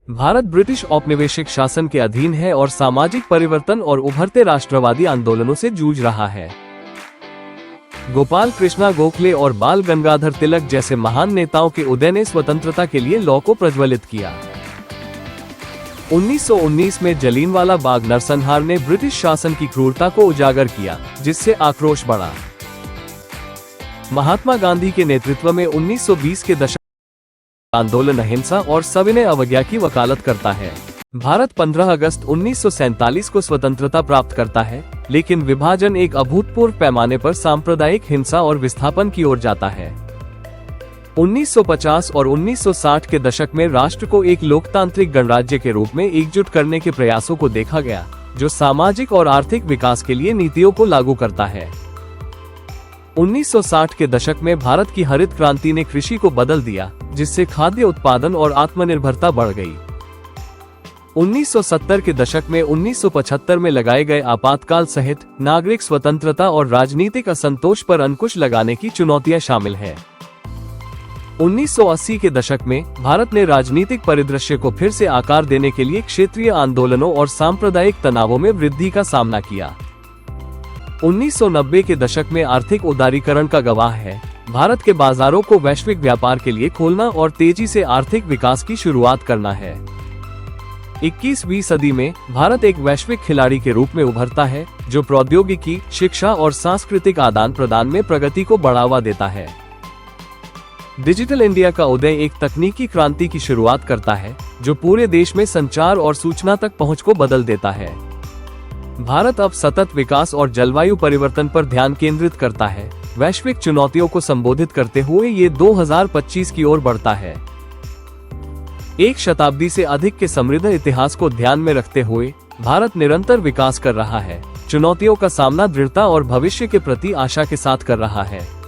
Bharat British औपनिवेशिक शासन के अधीन है और सामाजिक परिवर्तन और उभरते राष्ट्रवादी आंदोलनों से जूझ रहा है। गोपाल कृष्णा गोखले और बाल गंगाधर तिलक जैसे महान नेताओं के उदय ने स्वतंत्रता के लिए लौ को प्रज्वलित किया। 1919 में जलियांवाला बाग नरसंहार ने ब्रिटिश शासन की क्रूरता को उजागर किया, जिससे आक्रोश बढ़ा। महात्मा गांधी के नेतृत्व में 1920 के दशक आंदोलन अहिंसा और सविनय अवज्ञा की वकालत करता है। भारत 15 अगस्त 1947 को स्वतंत्रता प्राप्त करता है, लेकिन विभाजन एक अभूतपूर्व पैमाने पर सांप्रदायिक हिंसा और विस्थापन की ओर जाता है। 1950 और 1960 के दशक में राष्ट्र को एक लोकतांत्रिक गणराज्य के रूप में एकजुट करने के प्रयासों को देखा गया, जो सामाजिक और आर्थिक विकास के लिए नीतियों को लागू करता है। 1960 के दशक में भारत की हरित क्रांति ने कृषि को बदल दिया, जिससे खाद्य उत्पादन और आत्मनिर्भरता बढ़ गई। 1970 के दशक में 1975 में लगाए गए आपातकाल सहित नागरिक स्वतंत्रता और राजनीतिक असंतोष पर अंकुश लगाने की चुनौतियां शामिल हैं। 1980 के दशक में भारत ने राजनीतिक परिदृश्य को फिर से आकार देने के लिए क्षेत्रीय आंदोलनों और सांप्रदायिक तनावों में वृद्धि का सामना किया। 1990 के दशक में आर्थिक उदारीकरण का गवाह है। भारत के बाजारों को वैश्विक व्यापार के लिए खोलना और तेजी से आर्थिक विकास की शुरुआत करना है। 21वीं सदी में भारत एक वैश्विक खिलाड़ी के रूप में उभरता है, जो प्रौद्योगिकी, शिक्षा और सांस्कृतिक आदान प्रदान में प्रगति को बढ़ावा देता है। डिजिटल इंडिया का उदय एक तकनीकी क्रांति की शुरुआत करता है, जो पूरे देश में संचार और सूचना तक पहुंच को बदल देता है। भारत अब सतत विकास और जलवायु परिवर्तन पर ध्यान केंद्रित करता है। वैश्विक चुनौतियों को संबोधित करते हुए ये 2025 की ओर बढ़ता है। एक शताब्दी से अधिक के समृद्ध इतिहास को ध्यान में रखते हुए भारत निरंतर विकास कर रहा है, चुनौतियों का सामना दृढ़ता और भविष्य के प्रति आशा के साथ कर रहा है।